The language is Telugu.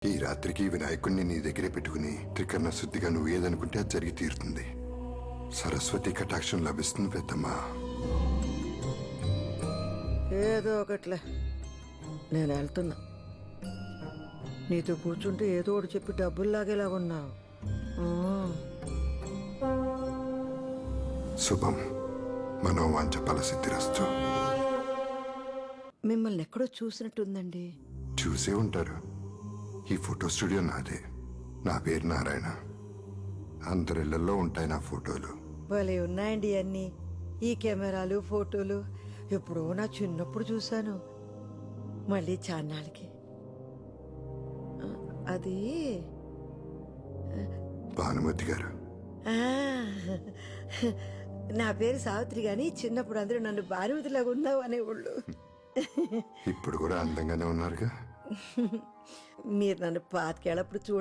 ఈ రాత్రికి వినాయకుడిని నీ దగ్గరే పెట్టుకుని త్రికరణ శుద్ధిగా నువ్వు ఏదనుకుంటే అది జరిగి తీరుతుంది. సరస్వతి కటాక్షం లభిస్తుంది పెద్దమ్మా. ఏదో ఒకట్లే, నేను వెళ్తున్నా. నీతో కూర్చుంటే ఏదో ఒకటి చెప్పి డబ్బులు లాగేలా ఉన్నావు. శుభం. మనోవాంఛ ఫలసిద్ధిరస్తు. మిమ్మల్ని ఎక్కడో చూసినట్టుందండి. చూసే ఉంటారు. ఈ ఫోటో స్టూడియో నాదే. నా పేరు నారాయణ. అందరిళ్లలో ఉంటాయి నా ఫోటోలు. భలే ఉన్నాయండి అన్నీ. ఈ కెమెరాలు ఫోటోలు ఎప్పుడో నా చిన్నప్పుడు చూశాను. మళ్ళీ చాన్నాళ్ళకి. అది భానుమతి గారు. ఆ, నా పేరు సావిత్రి గాని చిన్నప్పుడు అందరూ నన్ను భానుమతిలాగా ఉన్నావు అనేవాళ్ళు. ఇప్పుడు కూడా అందంగానే ఉన్నారుగా. మీరు నన్ను పాతికేళ్ళప్పుడు